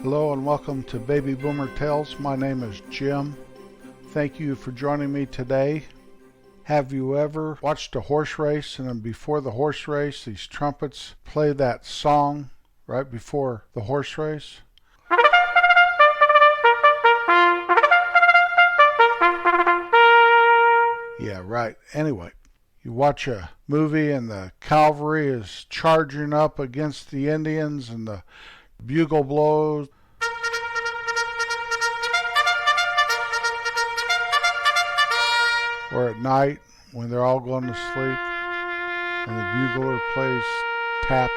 Hello and welcome to Baby Boomer Tales. My name is Jim. Thank you for joining me today. Have you ever watched a horse race and then before the horse race these trumpets play that song right before the horse race? Yeah, right. Anyway, you watch a movie and the cavalry is charging up against the Indians and the bugle blows. Or at night when they're all going to sleep and the bugler plays taps.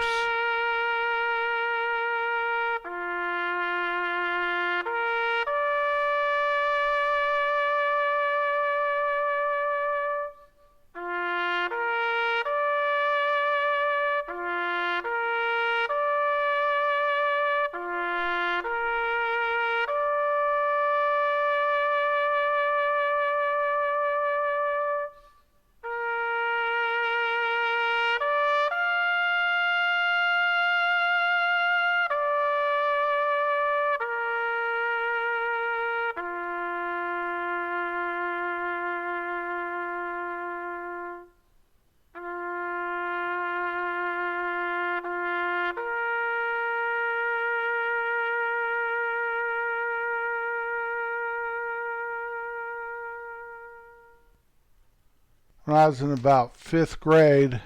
When I was in about 5th grade,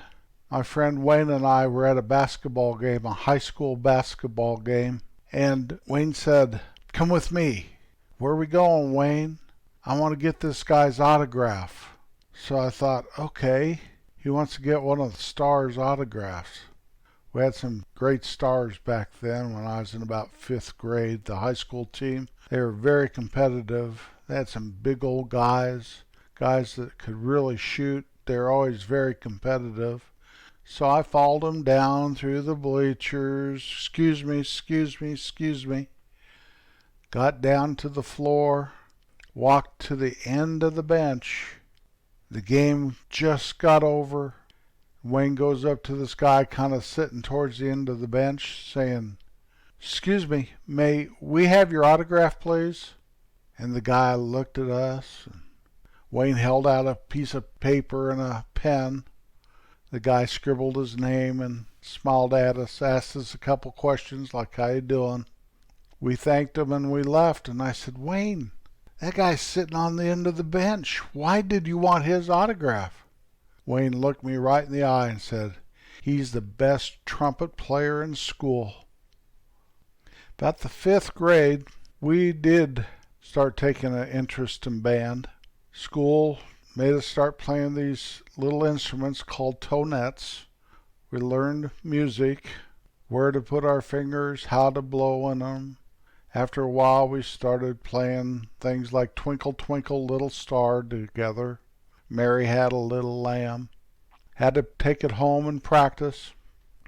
my friend Wayne and I were at a basketball game, a high school basketball game, and Wayne said, "Come with me." "Where are we going, Wayne?" "I want to get this guy's autograph." So I thought, okay, he wants to get one of the stars' autographs. We had some great stars back then when I was in about 5th grade, the high school team. They were very competitive. They had some big old guys that could really shoot. They're always very competitive. So I followed them down through the bleachers. Excuse me. Got down to the floor, walked to the end of the bench. The game just got over. Wayne goes up to this guy kind of sitting towards the end of the bench saying, "Excuse me, may we have your autograph, please?" And the guy looked at us. Wayne held out a piece of paper and a pen. The guy scribbled his name and smiled at us, asked us a couple questions like, "How you doing?" We thanked him and we left. And I said, "Wayne, that guy's sitting on the end of the bench. Why did you want his autograph?" Wayne looked me right in the eye and said, "He's the best trumpet player in school." About the 5th grade, we did start taking an interest in band. School made us start playing these little instruments called tonets. We learned music, where to put our fingers, how to blow in them. After a while we started playing things like Twinkle Twinkle Little Star together. Mary Had a Little Lamb. Had to take it home and practice.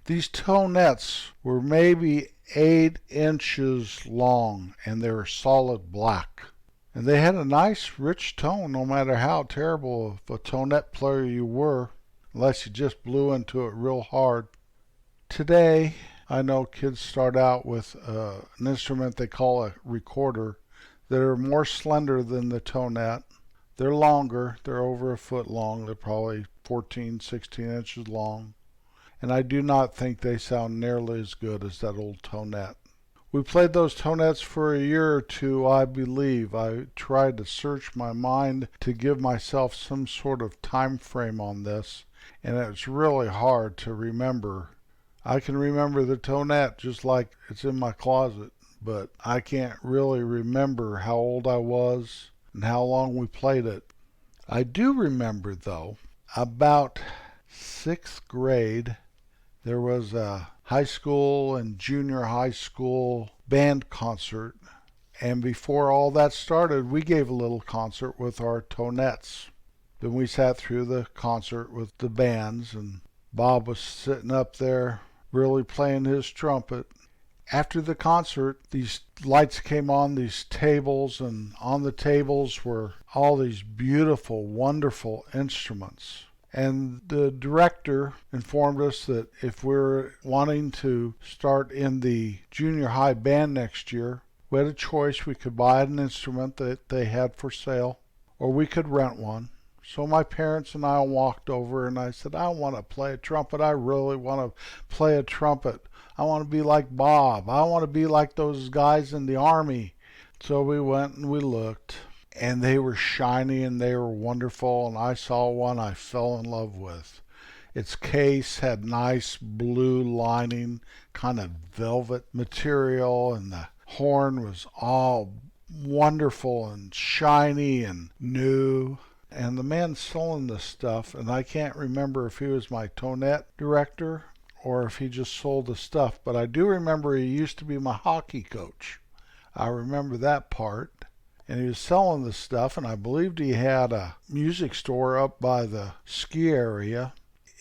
These tonets were maybe 8 inches long and they were solid black. And they had a nice rich tone no matter how terrible of a tonet player you were, unless you just blew into it real hard. Today, I know kids start out with an instrument they call a recorder that are more slender than the tonet. They're longer, they're over a foot long, they're probably 14, 16 inches long. And I do not think they sound nearly as good as that old tonet. We played those tonets for a year or two, I believe. I tried to search my mind to give myself some sort of time frame on this, and it's really hard to remember. I can remember the tonet just like it's in my closet, but I can't really remember how old I was and how long we played it. I do remember, though, about 6th grade, there was a high school and junior high school band concert. And before all that started, we gave a little concert with our tonets. Then we sat through the concert with the bands, and Bob was sitting up there really playing his trumpet. After the concert, these lights came on these tables, and on the tables were all these beautiful, wonderful instruments. And the director informed us that if we're wanting to start in the junior high band next year, we had a choice. We could buy an instrument that they had for sale, or we could rent one. So my parents and I walked over, and I said, I want to play a trumpet. I really want to play a trumpet. I want to be like Bob. I want to be like those guys in the army. So we went and we looked, and they were shiny and they were wonderful, and I saw one I fell in love with. Its case had nice blue lining, kind of velvet material, and the horn was all wonderful and shiny and new. And the man selling this stuff, and I can't remember if he was my Cornet director or if he just sold the stuff, but I do remember he used to be my hockey coach. I remember that part. And he was selling this stuff, and I believed he had a music store up by the ski area.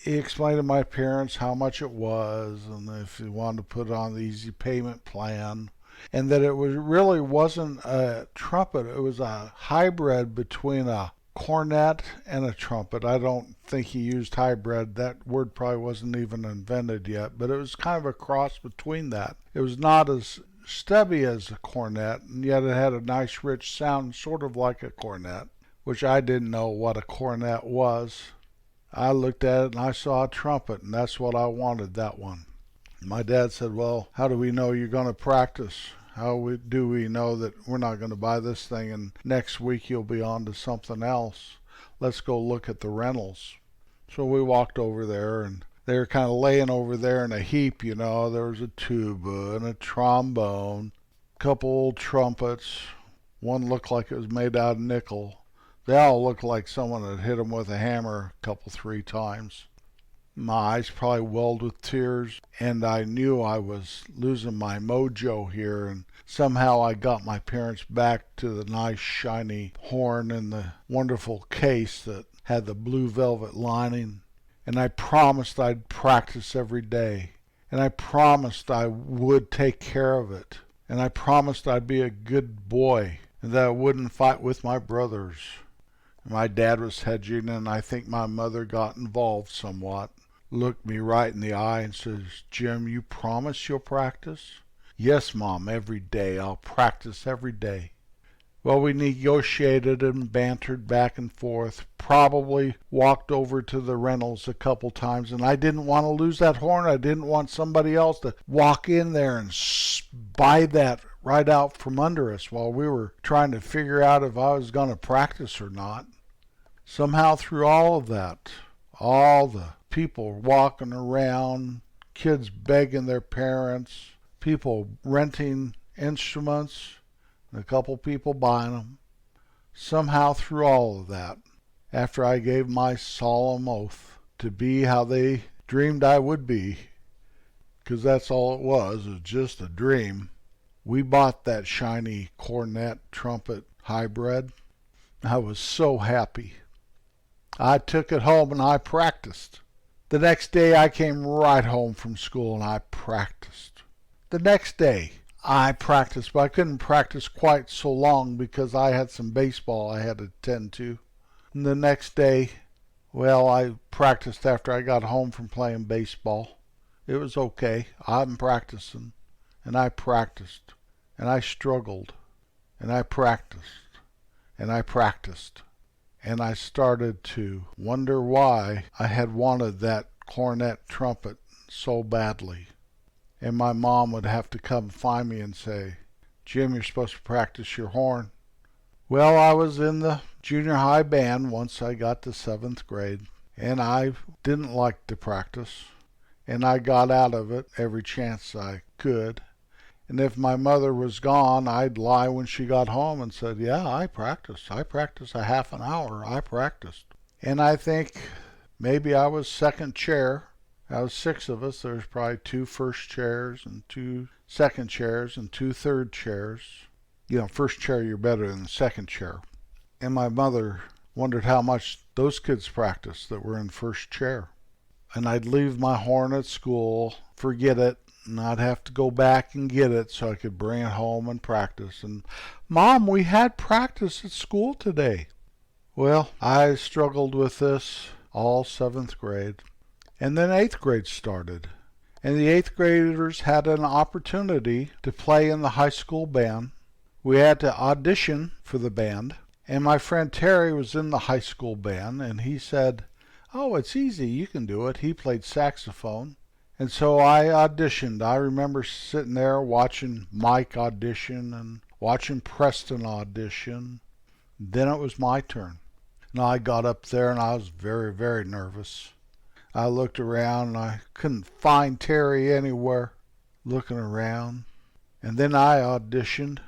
He explained to my parents how much it was, and if he wanted to put it on the easy payment plan, and that it really wasn't a trumpet. It was a hybrid between a cornet and a trumpet. I don't think he used hybrid. That word probably wasn't even invented yet, but it was kind of a cross between that. It was not as stubby as a cornet, and yet it had a nice rich sound, sort of like a cornet, which I didn't know what a cornet was. I looked at it and I saw a trumpet, and that's what I wanted, that one. My dad said, well, how do we know you're going to practice? Do we know that we're not going to buy this thing and next week you'll be on to something else? Let's go look at the rentals. So we walked over there, and they were kind of laying over there in a heap, you know. There was a tuba and a trombone, a couple old trumpets. One looked like it was made out of nickel. They all looked like someone had hit them with a hammer a couple, 3 times. My eyes probably welled with tears, and I knew I was losing my mojo here, and somehow I got my parents back to the nice shiny horn and the wonderful case that had the blue velvet lining. And I promised I'd practice every day. And I promised I would take care of it. And I promised I'd be a good boy and that I wouldn't fight with my brothers. And my dad was hedging, and I think my mother got involved somewhat. Looked me right in the eye and says, Jim, you promise you'll practice? Yes, Mom, every day. I'll practice every day. Well, we negotiated and bantered back and forth, probably walked over to the rentals a couple times, and I didn't want to lose that horn. I didn't want somebody else to walk in there and buy that right out from under us while we were trying to figure out if I was going to practice or not. Somehow through all of that, all the people walking around, kids begging their parents, people renting instruments, and a couple people buying them. Somehow through all of that, after I gave my solemn oath to be how they dreamed I would be, because that's all it was just a dream, we bought that shiny cornet trumpet hybrid. I was so happy. I took it home and I practiced. The next day I came right home from school and I practiced. The next day I practiced, but I couldn't practice quite so long because I had some baseball I had to attend to. And the next day, well, I practiced after I got home from playing baseball. It was okay. I'm practicing, and I practiced, and I struggled, and I practiced, and I practiced. And I started to wonder why I had wanted that cornet trumpet so badly. And my mom would have to come find me and say, Jim, you're supposed to practice your horn. Well, I was in the junior high band once I got to 7th grade, and I didn't like to practice, and I got out of it every chance I could. And if my mother was gone, I'd lie when she got home and said, yeah, I practiced. I practiced a half an hour. I practiced. And I think maybe I was second chair. Out of 6 of us, there's probably 2 first chairs and 2 second chairs and 2 third chairs. You know, first chair, you're better than the second chair. And my mother wondered how much those kids practiced that were in first chair. And I'd leave my horn at school, forget it, and I'd have to go back and get it so I could bring it home and practice. And, Mom, we had practice at school today. Well, I struggled with this all 7th grade. And then 8th grade started. And the 8th graders had an opportunity to play in the high school band. We had to audition for the band. And my friend Terry was in the high school band, and he said, "Oh, it's easy, you can do it." He played saxophone. And so I auditioned. I remember sitting there watching Mike audition and watching Preston audition. Then it was my turn. And I got up there and I was very, very nervous. I looked around and I couldn't find Terry anywhere. Looking around. And then I auditioned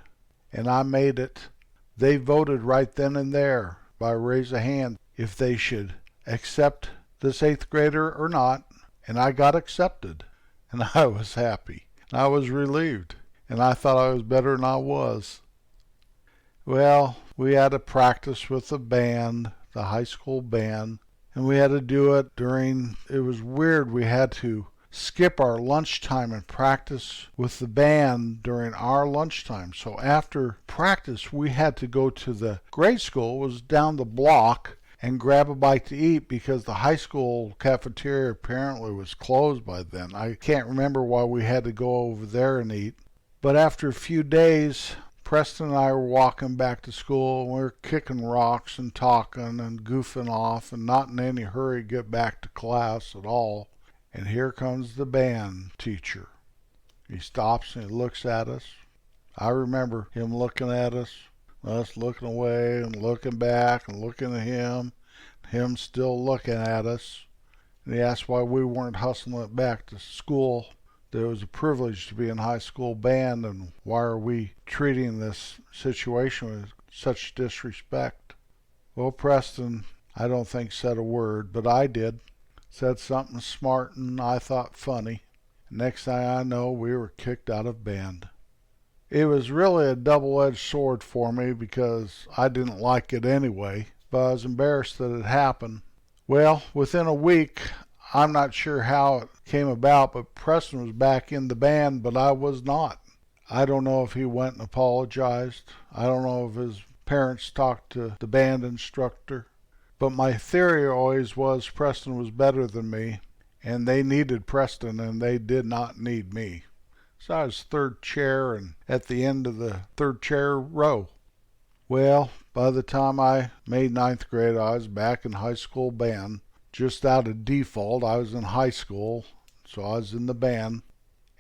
and I made it. They voted right then and there by raise of hand if they should accept this 8th grader or not. And I got accepted. And I was happy. And I was relieved. And I thought I was better than I was. Well, we had to practice with the band, the high school band. And we had to do it it was weird, we had to skip our lunchtime and practice with the band during our lunchtime. So after practice, we had to go to the grade school, it was down the block, and grab a bite to eat because the high school cafeteria apparently was closed by then. I can't remember why we had to go over there and eat. But after a few days, Preston and I were walking back to school, and we were kicking rocks and talking and goofing off and not in any hurry to get back to class at all. And here comes the band teacher. He stops and he looks at us. I remember him looking at us looking away and looking back and looking at him still looking at us. And he asked why we weren't hustling it back to school. That it was a privilege to be in high school band, and why are we treating this situation with such disrespect? Well, Preston, I don't think said a word, but I did. Said something smart and I thought funny. Next thing I know, we were kicked out of band. It was really a double-edged sword for me because I didn't like it anyway, but I was embarrassed that it happened. Well, within a week, I'm not sure how it came about, but Preston was back in the band, but I was not. I don't know if he went and apologized. I don't know if his parents talked to the band instructor. But my theory always was Preston was better than me, and they needed Preston, and they did not need me. So I was 3rd chair and at the end of the 3rd chair row. Well, by the time I made 9th grade, I was back in high school band. Just out of default, I was in high school, so I was in the band.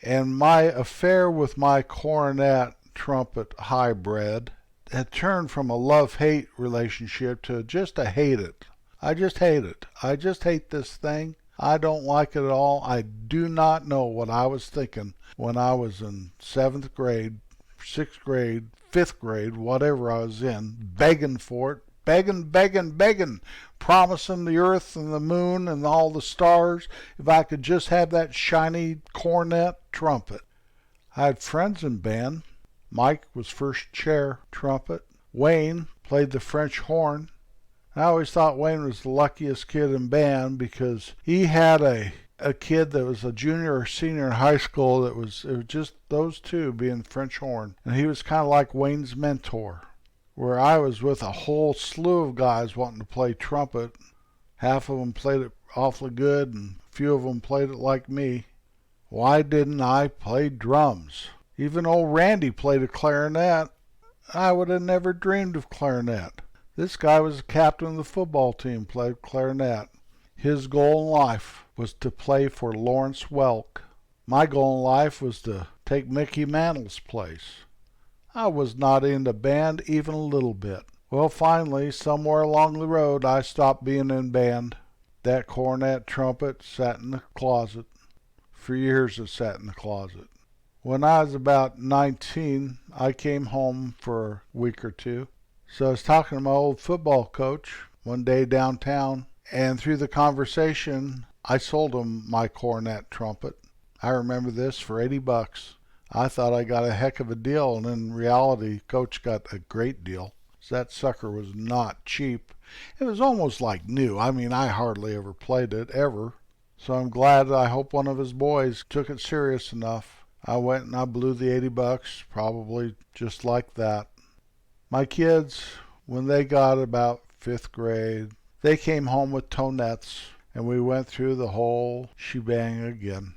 And my affair with my cornet trumpet hybrid had turned from a love-hate relationship to just a hate it. I just hate it. I just hate this thing. I don't like it at all. I do not know what I was thinking when I was in 7th grade, 6th grade, 5th grade, whatever I was in, begging for it, begging, promising the earth and the moon and all the stars if I could just have that shiny cornet trumpet. I had friends in band. Mike was 1st chair trumpet. Wayne played the French horn. I always thought Wayne was the luckiest kid in band because he had a kid that was a junior or senior in high school it was just those two being French horn. And he was kind of like Wayne's mentor, where I was with a whole slew of guys wanting to play trumpet. Half of them played it awfully good, and a few of them played it like me. Why didn't I play drums? Even old Randy played a clarinet. I would have never dreamed of clarinet. This guy was the captain of the football team, played clarinet. His goal in life was to play for Lawrence Welk. My goal in life was to take Mickey Mantle's place. I was not in the band even a little bit. Well, finally, somewhere along the road, I stopped being in band. That cornet trumpet sat in the closet. For years it sat in the closet. When I was about 19, I came home for a week or two. So I was talking to my old football coach one day downtown, and through the conversation, I sold him my cornet trumpet. I remember this for $80. I thought I got a heck of a deal, and in reality, Coach got a great deal. So that sucker was not cheap. It was almost like new. I mean, I hardly ever played it, ever. So I'm glad. I hope one of his boys took it serious enough. I went and I blew the $80, probably just like that. My kids, when they got about 5th grade, They came home with tonettes, and we went through the whole shebang again.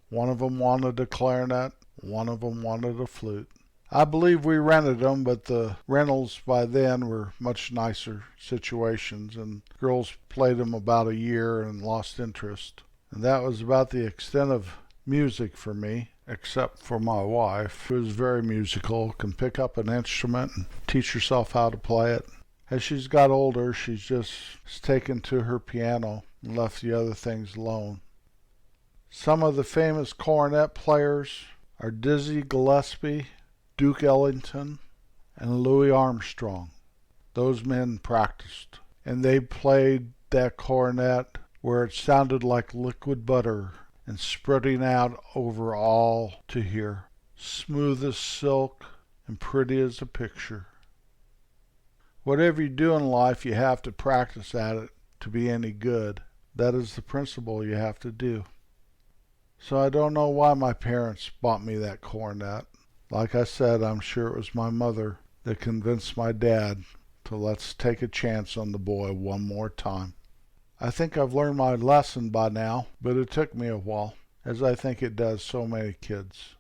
One of them wanted a clarinet, one of them wanted a flute. I believe we rented them, but the rentals by then were much nicer situations, and girls played them about a year and lost interest. And that was about the extent of music for me, except for my wife, who is very musical, can pick up an instrument and teach herself how to play it. As she's got older, she's just taken to her piano and left the other things alone. Some of the famous cornet players are Dizzy Gillespie, Duke Ellington, and Louis Armstrong. Those men practiced, and they played that cornet where it sounded like liquid butter and spreading out over all to hear, smooth as silk and pretty as a picture. Whatever you do in life, you have to practice at it to be any good. That is the principle you have to do. So I don't know why my parents bought me that cornet. Like I said, I'm sure it was my mother that convinced my dad to let's take a chance on the boy one more time. I think I've learned my lesson by now, but it took me a while, as I think it does so many kids.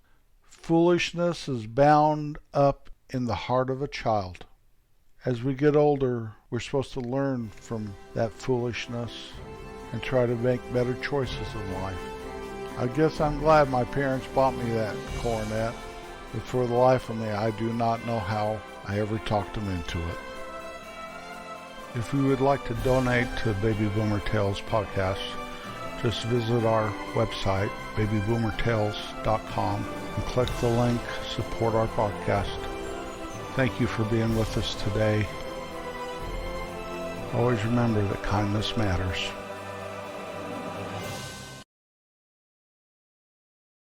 Foolishness is bound up in the heart of a child. As we get older, we're supposed to learn from that foolishness and try to make better choices in life. I guess I'm glad my parents bought me that cornet, but for the life of me, I do not know how I ever talked them into it. If you would like to donate to Baby Boomer Tales podcast, just visit our website, babyboomertales.com, and click the link, support our podcast. Thank you for being with us today. Always remember that kindness matters.